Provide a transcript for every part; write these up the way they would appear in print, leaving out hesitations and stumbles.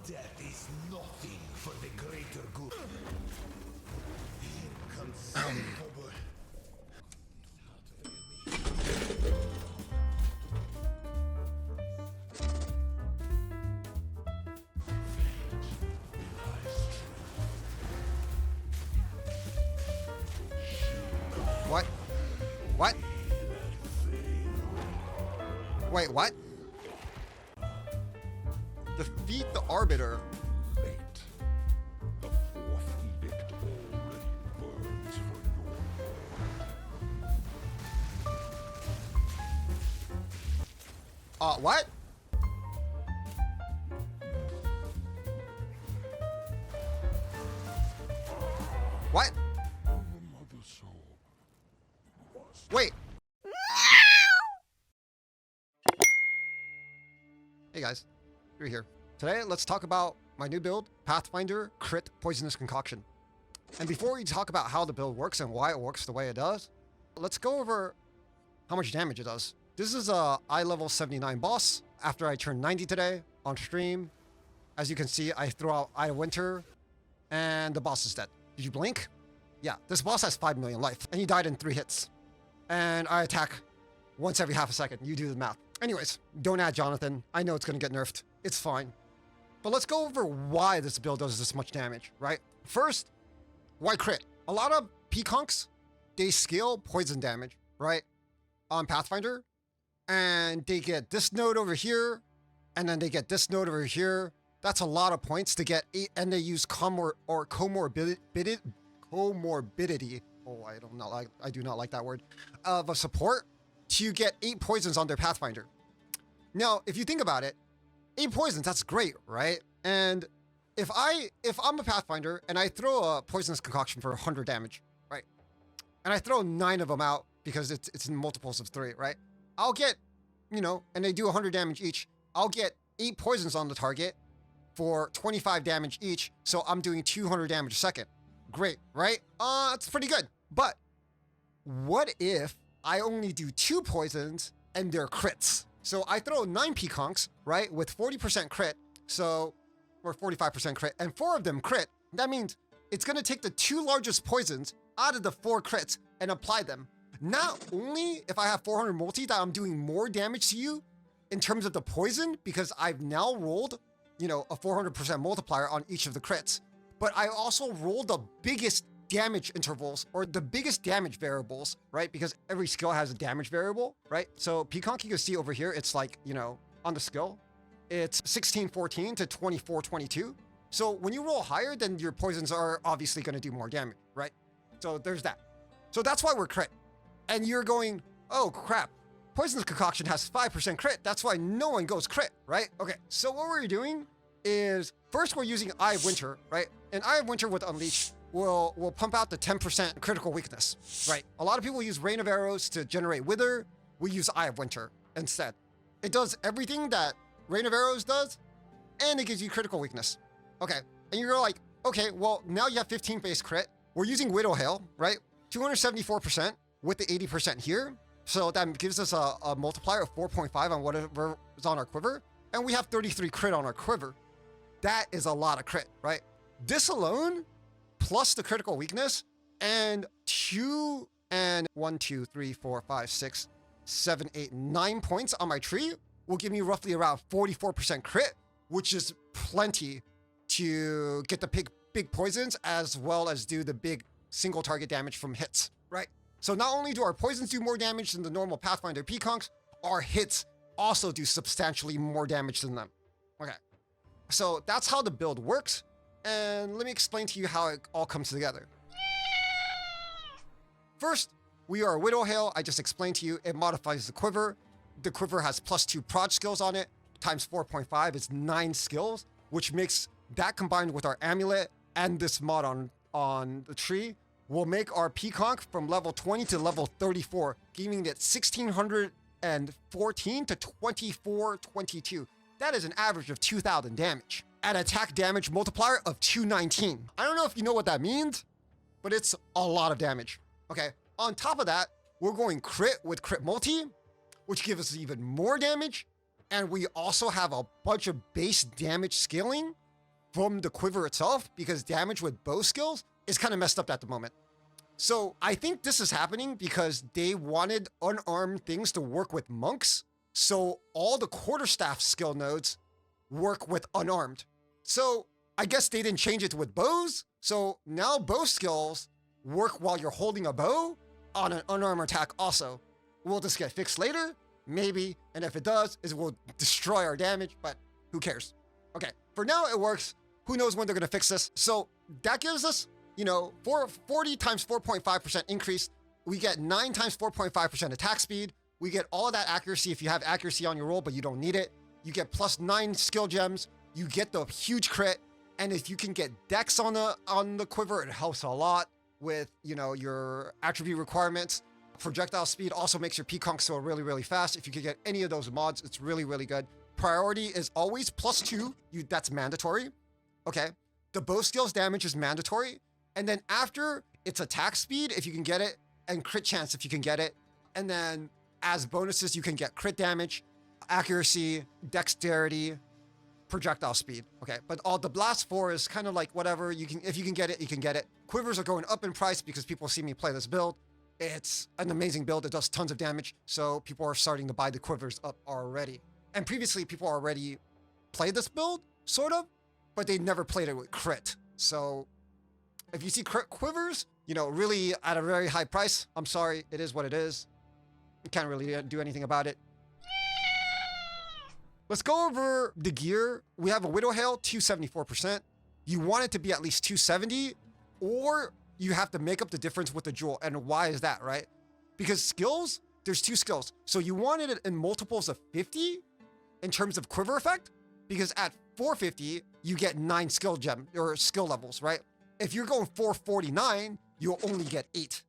Death is nothing for the greater good. Inconceivable. What? What? Wait, what? Defeat the Arbiter. Late. The fourth edict already burns for your... What? What? Mother soul. Wait. Hey guys, you're here. Today, let's talk about my new build, Pathfinder Crit Poisonous Concoction. And before we talk about how the build works and why it works the way it does, let's go over how much damage it does. This is a eye level 79 boss. After I turned 90 today on stream, as you can see, I throw out Eye of Winter and the boss is dead. Did you blink? Yeah, this boss has 5 million life and he died in 3 hits. And I attack once every half a second. You do the math. Anyways, don't add Jonathan. I know it's going to get nerfed. It's fine. But let's go over why this build does this much damage, right? First, why crit? A lot of peaconks, they scale poison damage, right? On Pathfinder. And they get this node over here. And then they get this node over here. That's a lot of points to get 8. And they use comorbidity. Oh, I do not like that word. Of a support to get 8 poisons on their Pathfinder. Now, if you think about it, 8 poisons, that's great, right? And if I'm a Pathfinder and I throw a poisonous concoction for 100 damage, right? And I throw 9 of them out because it's in multiples of 3, right? I'll get, and they do 100 damage each. I'll get 8 poisons on the target for 25 damage each. So I'm doing 200 damage a second. Great, right? It's pretty good. But what if I only do 2 poisons and they're crits? So I throw 9 peaconks, right, with 40% crit, or 45% crit, and 4 of them crit. That means it's going to take the 2 largest poisons out of the 4 crits and apply them. Not only if I have 400 multi that I'm doing more damage to you in terms of the poison, because I've now rolled, a 400% multiplier on each of the crits, but I also rolled the biggest damage intervals or the biggest damage variables, right? Because every skill has a damage variable, right? So Peaconk, you can see over here, it's like, on the skill, it's 1614 to 2422. So when you roll higher, then your poisons are obviously going to do more damage, right? So there's that. So that's why we're crit. And you're going, oh crap, Poisonous Concoction has 5% crit. That's why no one goes crit, right? Okay, so what we're doing is first we're using Eye of Winter, right? And Eye of Winter with Unleash will pump out the 10% critical weakness, right? A lot of people use Rain of Arrows to generate Wither. We use Eye of Winter instead. It does everything that Rain of Arrows does, and it gives you critical weakness. Okay, and you're like, okay, well, now you have 15 base crit. We're using Widow Hail, right? 274% with the 80% here. So that gives us a multiplier of 4.5 on whatever is on our quiver. And we have 33 crit on our quiver. That is a lot of crit, right? This alone, plus the critical weakness, and 1, 2, 3, 4, 5, 6, 7, 8, 9 points on my tree will give me roughly around 44% crit, which is plenty to get the big poisons as well as do the big single target damage from hits, right? So not only do our poisons do more damage than the normal Pathfinder Peaconks, our hits also do substantially more damage than them. Okay, so that's how the build works. And let me explain to you how it all comes together. First, we are Widow Hail. I just explained to you, it modifies the quiver. The quiver has +2 prod skills on it, times 4.5 is 9 skills, which makes that combined with our amulet and this mod on the tree will make our Peaconk from level 20 to level 34, giving it 1614 to 2422. That is an average of 2,000 damage. At attack damage multiplier of 219. I don't know if you know what that means, but it's a lot of damage. Okay, on top of that, we're going crit with crit multi, which gives us even more damage. And we also have a bunch of base damage scaling from the quiver itself, because damage with bow skills is kind of messed up at the moment. So I think this is happening because they wanted unarmed things to work with monks. So all the quarterstaff skill nodes work with unarmed. So I guess they didn't change it with bows. So now bow skills work while you're holding a bow on an unarmed attack also. Will this get fixed later? Maybe. And if it does, it will destroy our damage, but who cares? Okay, for now it works. Who knows when they're gonna fix this? So that gives us, 40 times 4.5% increase. We get 9 times 4.5% attack speed. We get all of that accuracy if you have accuracy on your roll, but you don't need it. You get plus 9 skill gems. You get the huge crit. And if you can get dex on the quiver, it helps a lot with, your attribute requirements. Projectile speed also makes your Peaconk still really, really fast. If you can get any of those mods, it's really, really good. Priority is always plus 2. That's mandatory. Okay. The bow skills damage is mandatory. And then after, it's attack speed if you can get it, and crit chance if you can get it. And then as bonuses, you can get crit damage, accuracy, dexterity, projectile speed. Okay, but all the blast 4 is kind of like whatever. If you can get it, you can get it. Quivers are going up in price because people see me play this build. It's an amazing build. It does tons of damage. So people are starting to buy the quivers up already. And previously, people already played this build, sort of, but they never played it with crit. So if you see crit quivers, really at a very high price, I'm sorry, it is what it is. You can't really do anything about it. Let's go over the gear. We have a Widow Hail, 274%. You want it to be at least 270, or you have to make up the difference with the jewel. And why is that, right? Because skills, there's 2 skills. So you wanted it in multiples of 50 in terms of quiver effect, because at 450, you get 9 skill gem or skill levels, right? If you're going 449, you'll only get 8.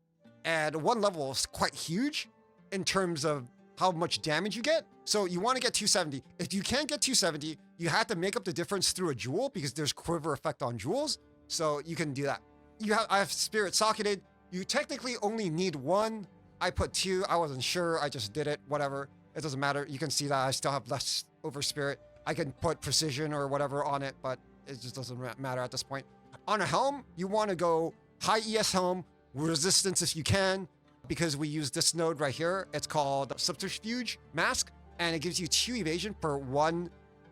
And 1 level is quite huge in terms of how much damage you get. So you want to get 270. If you can't get 270, you have to make up the difference through a jewel because there's quiver effect on jewels. So you can do that. I have spirit socketed. You technically only need 1. I put 2. I wasn't sure. I just did it. Whatever. It doesn't matter. You can see that I still have less over spirit. I can put precision or whatever on it, but it just doesn't matter at this point. On a helm, you want to go high ES helm, resistance if you can, because we use this node right here. It's called Subterfuge Mask, and it gives you 2 evasion per 1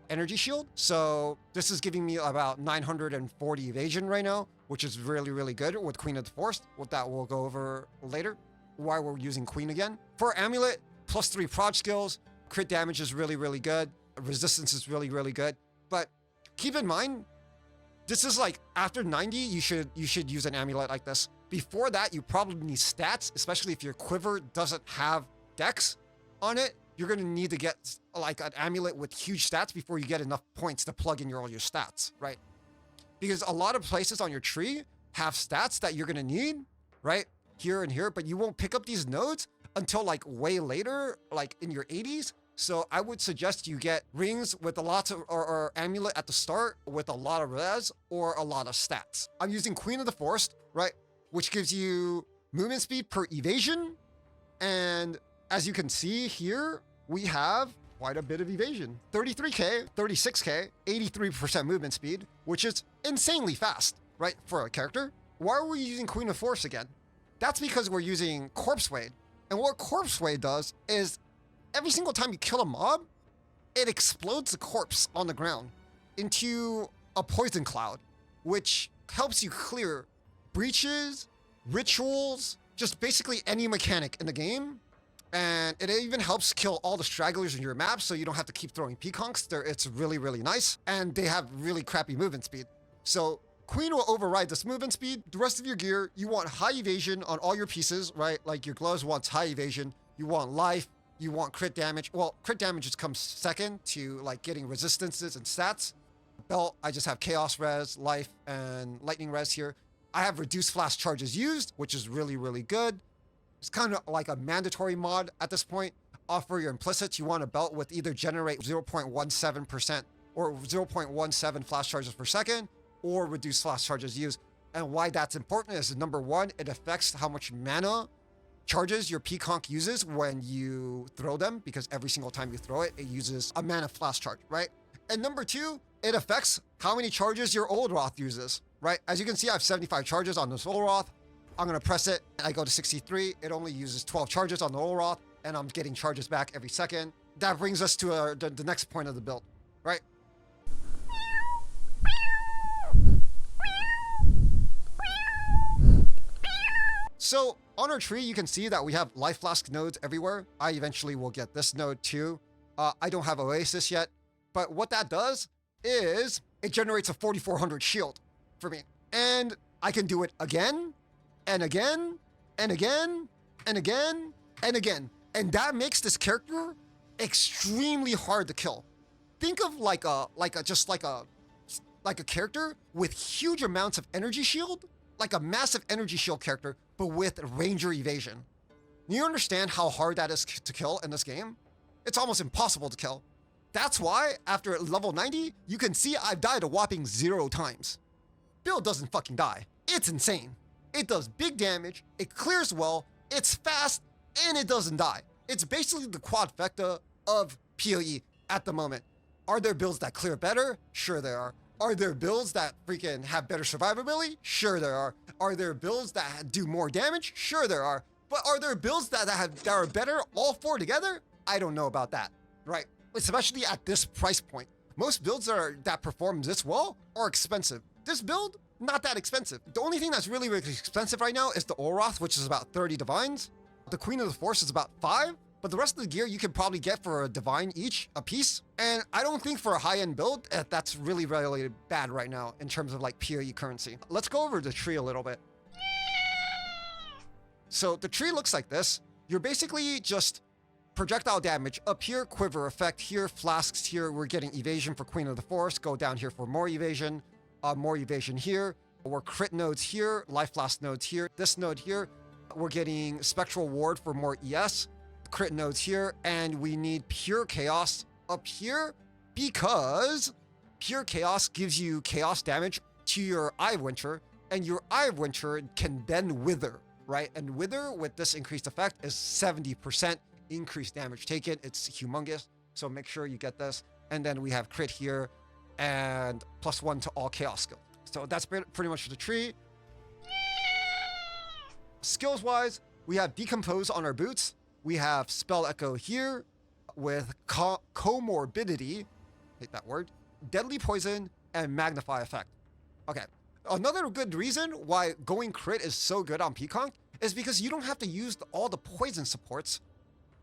energy shield. So this is giving me about 940 evasion right now, which is really, really good with Queen of the Forest. What that we'll go over later, why we're using Queen again. For Amulet, plus 3 prod skills. Crit damage is really, really good. Resistance is really, really good. But keep in mind, this is like after 90, you should use an amulet like this. Before that, you probably need stats, especially if your quiver doesn't have dex on it. You're going to need to get like an amulet with huge stats before you get enough points to plug in all your stats, right? Because a lot of places on your tree have stats that you're going to need, right? Here and here, but you won't pick up these nodes until like way later, like in your 80s. So I would suggest you get rings with a lot of, or amulet at the start with a lot of res or a lot of stats. I'm using Queen of the Forest, right? Which gives you movement speed per evasion. And as you can see here, we have quite a bit of evasion. 33K, 36K, 83% movement speed, which is insanely fast, right? For a character. Why are we using Queen of Force again? That's because we're using Corpse Wade. And what Corpse Wade does is every single time you kill a mob, it explodes the corpse on the ground into a poison cloud, which helps you clear breaches, rituals, just basically any mechanic in the game. And it even helps kill all the stragglers in your map so you don't have to keep throwing peacocks. It's really, really nice. And they have really crappy movement speed. So Queen will override this movement speed. The rest of your gear, you want high evasion on all your pieces, right? Like your gloves wants high evasion. You want life. You want crit damage. Well, crit damage just comes second to like getting resistances and stats. Belt, I just have chaos res, life, and lightning res here. I have reduced flash charges used, which is really, really good. It's kind of like a mandatory mod at this point. For your implicits, you want a belt with either generate 0.17% or 0.17 flash charges per second, or reduce flash charges used. And why that's important is number 1, it affects how much mana charges your Peaconk uses when you throw them, because every single time you throw it, it uses a mana flash charge, right? And number two, it affects how many charges your old Roth uses, right? As you can see, I have 75 charges on this old Roth. I'm gonna press it, I go to 63. It only uses 12 charges on the old Roth, and I'm getting charges back every second. That brings us to the next point of the build, right? So on our tree, you can see that we have life flask nodes everywhere. I eventually will get this node too. I don't have Oasis yet, but what that does is it generates a 4400 shield for me. And I can do it again, and again, and again, and again, and again. And that makes this character extremely hard to kill. Think of like a character with huge amounts of energy shield, like a massive energy shield character, but with ranger evasion. You understand how hard that is to kill in this game? It's almost impossible to kill. That's why after level 90, you can see I've died a whopping 0 times. Build doesn't fucking die. It's insane. It does big damage, it clears well, it's fast, and it doesn't die. It's basically the quadfecta of PoE at the moment. Are there builds that clear better? Sure there are. Are there builds that freaking have better survivability? Sure there are. Are there builds that do more damage? Sure there are. But are there builds that are better all 4 together? I don't know about that, right? Especially at this price point. Most builds that perform this well are expensive. This build, not that expensive. The only thing that's really, really expensive right now is the Olroth, which is about 30 divines. The Queen of the Force is about 5, but the rest of the gear you can probably get for a divine each, a piece. And I don't think for a high-end build, that's really, really bad right now in terms of like PoE currency. Let's go over the tree a little bit. So the tree looks like this. You're basically just projectile damage up here, quiver effect here, flasks here. We're getting evasion for Queen of the Force. Go down here for more evasion here. We're crit nodes here, life flask nodes here. This node here, we're getting spectral ward for more ES, crit nodes here, and we need pure chaos up here because pure chaos gives you chaos damage to your Eye of Winter, and your Eye of Winter can then wither, right? And wither with this increased effect is 70% increased damage taken. It's humongous, so make sure you get this. And then we have crit here and +1 to all chaos skills. So that's pretty much the tree. Skills wise, we have Decompose on our boots. We have Spell Echo here with Comorbidity, hate that word, Deadly Poison, and Magnify Effect. Okay, another good reason why going crit is so good on Peaconk is because you don't have to use all the poison supports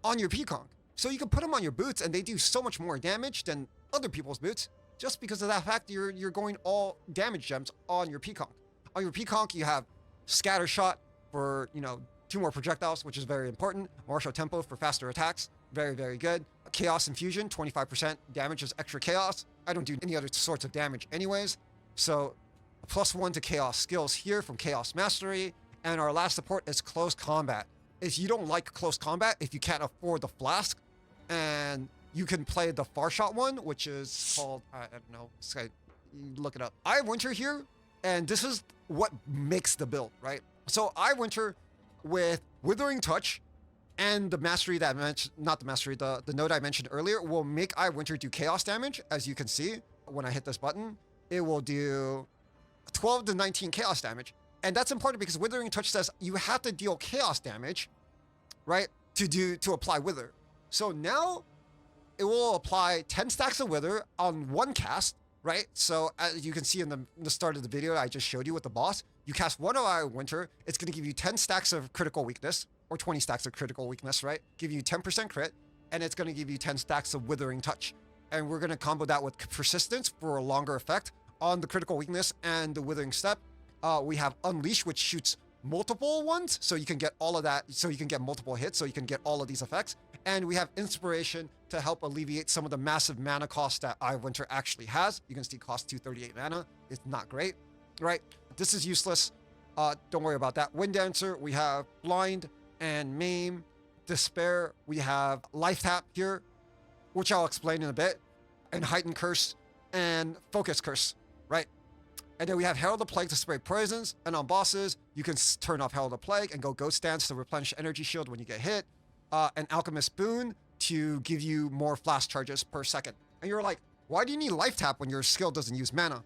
on your Peaconk. So you can put them on your boots and they do so much more damage than other people's boots just because of that fact you're going all damage gems on your Peaconk. On your Peaconk, you have Scatter Shot for, 2 more projectiles, which is very important. Martial Tempo for faster attacks. Very, very good. Chaos Infusion, 25% damage is extra chaos. I don't do any other sorts of damage anyways. So +1 to chaos skills here from Chaos Mastery. And our last support is Close Combat. If you don't like close combat, if you can't afford the Flask, and you can play the Far Shot one, which is called, I don't know, look it up. I have Winter here, and this is what makes the build, right? So I Winter with Withering Touch and the mastery that I mentioned, not the mastery, the node I mentioned earlier will make I Winter do chaos damage. As you can see, when I hit this button, it will do 12 to 19 chaos damage. And that's important because Withering Touch says you have to deal chaos damage, right, to apply Wither. So now it will apply 10 stacks of Wither on 1 cast, right? So as you can see in the start of the video I just showed you with the boss, you cast 1 of Eye of Winter, it's going to give you 10 stacks of critical weakness, or 20 stacks of critical weakness, right? Give you 10% crit, and it's going to give you 10 stacks of Withering Touch. And we're going to combo that with Persistence for a longer effect on the critical weakness and the Withering Step. We have Unleash, which shoots multiple ones, so you can get all of that, so you can get multiple hits, so you can get all of these effects. And we have Inspiration to help alleviate some of the massive mana cost that Eye of Winter actually has. You can see cost 238 mana. It's not great, right? This is useless. Don't worry about that. Wind Dancer, we have Blind and Maim. Despair, we have Life Tap here, which I'll explain in a bit, and Heightened Curse and Focus Curse, right? And then we have Herald of Plague to spray poisons, and on bosses, you can turn off Herald of Plague and go Ghost Stance to replenish energy shield when you get hit, an Alchemist Boon to give you more flash charges per second. And you're like, Why do you need life tap when your skill doesn't use mana?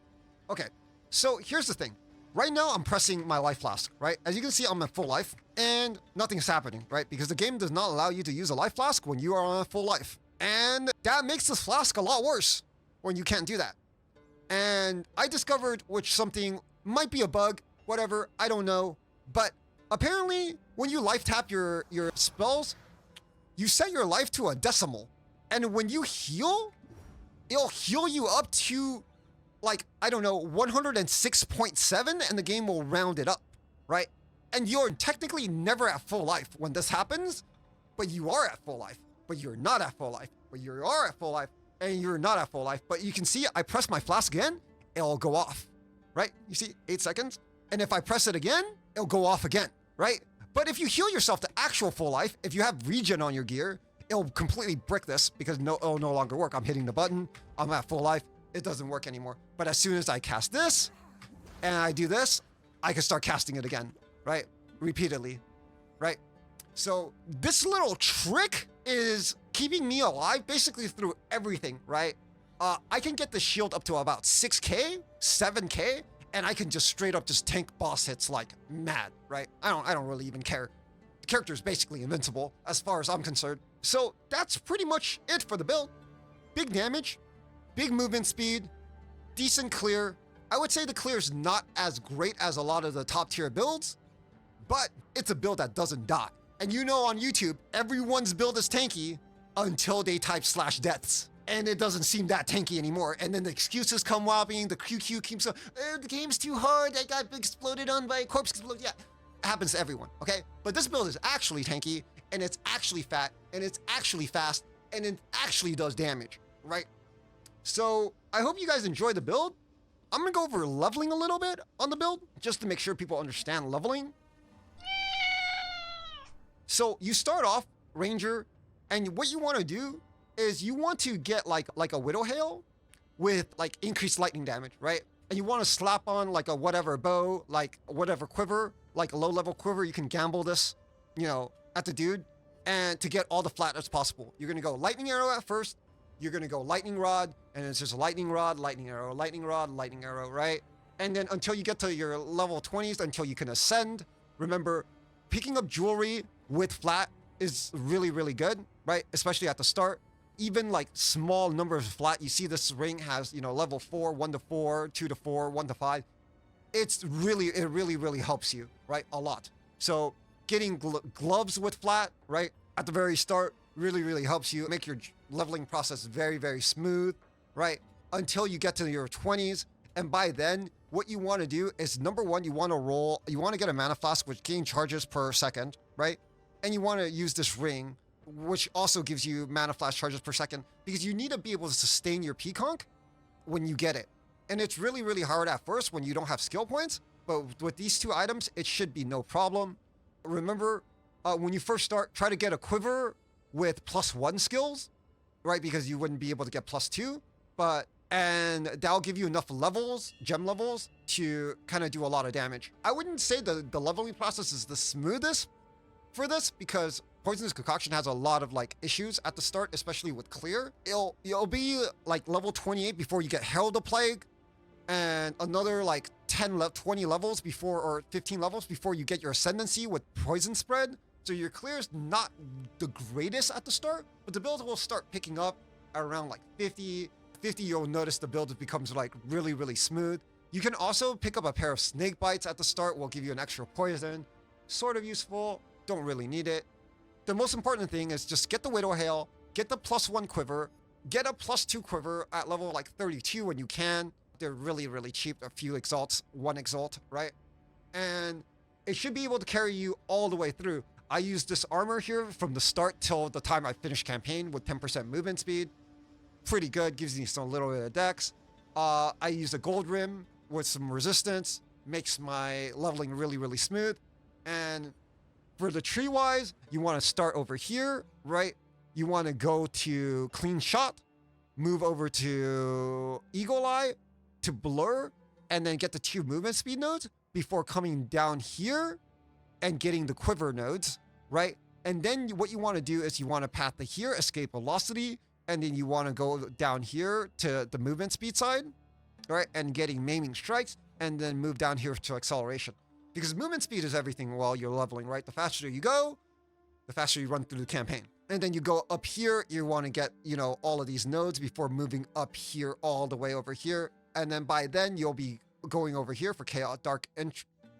Okay, so here's the thing. Right now, I'm pressing my life flask, right? As you can see, I'm at full life, and nothing's happening, right? Because the game does not allow you to use a life flask when you are on full life. And that makes this flask a lot worse when you can't do that. And I discovered which something might be a bug, whatever, I don't know. But apparently, when you life tap your spells, you set your life to a decimal. And when you heal, it'll heal you up to, like, I don't know, 106.7, and the game will round it up, right? And you're technically never at full life when this happens, but you are at full life, but you're not at full life, but you are at full life, and you're not at full life. But you can see I press my flask again, it'll go off, right? You see, 8 seconds. And if I press it again, it'll go off again, right? But if you heal yourself to actual full life, if you have regen on your gear, it'll completely brick this because it'll no longer work. I'm hitting the button, I'm at full life, it doesn't work anymore. But as soon as I cast this, and I do this, I can start casting it again, right? Repeatedly, right? So this little trick is keeping me alive basically through everything, right? I can get the shield up to about 6k, 7k, and I can just straight up just tank boss hits like mad, right? I don't really even care. The character is basically invincible as far as I'm concerned. So that's pretty much it for the build. Big damage, big movement speed, decent clear. I would say the clear is not as great as a lot of the top tier builds, but it's a build that doesn't die. And you know on YouTube, everyone's build is tanky until they type /deaths. And it doesn't seem that tanky anymore. And then the excuses come whopping, the QQ keeps up, the game's too hard, I got exploded on by a corpse explode. Yeah, it happens to everyone, okay? But this build is actually tanky, and it's actually fat, and it's actually fast, and it actually does damage, right? So I hope you guys enjoy the build. I'm gonna go over leveling a little bit on the build, just to make sure people understand leveling. So you start off Ranger, and what you want to do is you want to get like a Widow Hail with like increased lightning damage, right? And you want to slap on like a whatever bow, like whatever quiver, like a low level quiver. You can gamble this, you know, at the dude, and to get all the flat as possible. You're gonna go lightning arrow at first. You're gonna go lightning rod, and it's just lightning rod, lightning arrow, lightning rod, lightning arrow, right? And then until you get to your level 20s, until you can ascend. Remember, picking up jewelry with flat is really, really good, right? Especially at the start. Even like small numbers of flat, you see this ring has, you know, level 4, 1 to 4, 2 to 4, 1 to 5. It really helps you, right? A lot. So getting gloves with flat, right? At the very start, really helps you make your leveling process very smooth, right? Until you get to your 20s. And by then, what you want to do is, number one, you want to get a mana flask, which gain charges per second, right? And you want to use this ring, which also gives you mana flash charges per second, because you need to be able to sustain your Peaconk when you get it. And it's really hard at first when you don't have skill points, but with these two items, it should be no problem. Remember, when you first start, try to get a quiver with +1 skills, right? Because you wouldn't be able to get +2, and that'll give you enough levels, gem levels, to kind of do a lot of damage. I wouldn't say the leveling process is the smoothest for this, because Poisonous Concoction has a lot of like issues at the start, especially with clear. It'll be like level 28 before you get Herald of Plague, and another like 20 levels before, or 15 levels before you get your Ascendancy with Poison Spread. So your clear is not the greatest at the start, but the build will start picking up around like 50. You'll notice the build becomes like really smooth. You can also pick up a pair of Snake Bites at the start, will give you an extra poison. Sort of useful, don't really need it. The most important thing is just get the Widow Hail, get the +1 quiver, get a +2 quiver at level like 32 when you can. They're really cheap, a few exalts, 1 exalt, right? And it should be able to carry you all the way through. I used this armor here from the start till the time I finished campaign with 10% movement speed. Pretty good, gives me some little bit of dex. I used a gold rim with some resistance, makes my leveling really smooth. And for the tree wise, you want to start over here, right? You want to go to Clean Shot, move over to Eagle Eye, to Blur, and then get the 2 movement speed nodes before coming down here and getting the quiver nodes, right? And then what you want to do is you want to path to here, Escape Velocity, and then you want to go down here to the movement speed side, right? And getting maiming strikes, and then move down here to acceleration. Because movement speed is everything while you're leveling, right? The faster you go, the faster you run through the campaign. And then you go up here, you want to get, you know, all of these nodes before moving up here all the way over here. And then by then you'll be going over here for Chaos Dark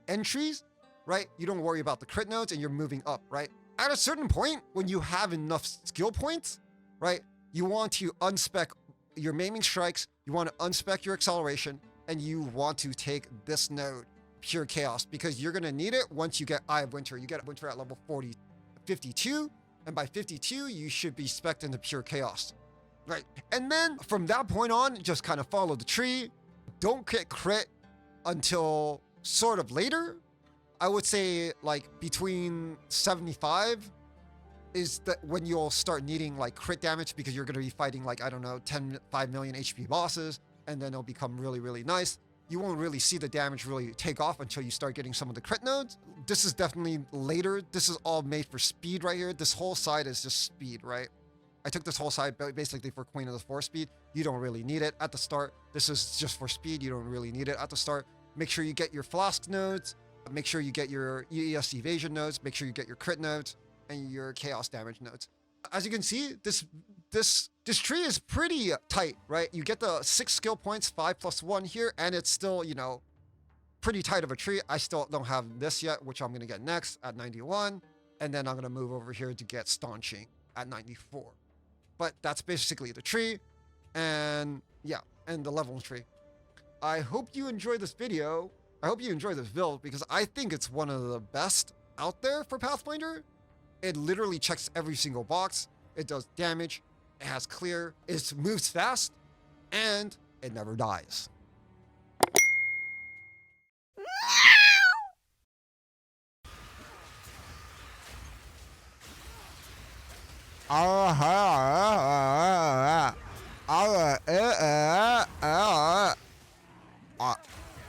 entries, right? You don't worry about the crit nodes and you're moving up, right? At a certain point, when you have enough skill points, right? You want to unspec your maiming strikes, you want to unspec your acceleration, and you want to take this node, Pure Chaos, because you're going to need it once you get Eye of Winter. You get Winter at level 52, and by 52, you should be spec'd into Pure Chaos, right? And then from that point on, just kind of follow the tree. Don't get crit until sort of later. I would say like between 75 is that when you'll start needing like crit damage, because you're going to be fighting like, I don't know, 5 million HP bosses, and then it'll become really, really nice. You won't really see the damage really take off until you start getting some of the crit nodes. This is definitely later. This is all made for speed right here. This whole side is just speed, right? I took this whole side basically for Queen of the Forest speed. You don't really need it at the start. This is just for speed. You don't really need it at the start. Make sure you get your Flask nodes. Make sure you get your ES evasion nodes. Make sure you get your crit nodes and your chaos damage nodes. As you can see, this tree is pretty tight, right? You get the 6 skill points, 5 plus 1 here, and it's still, you know, pretty tight of a tree. I still don't have this yet, which I'm going to get next at 91. And then I'm going to move over here to get Staunching at 94. But that's basically the tree. And yeah, and the level tree. I hope you enjoyed this video. I hope you enjoyed this build, because I think it's one of the best out there for Pathfinder. It literally checks every single box. It does damage. It has clear. It moves fast. And it never dies.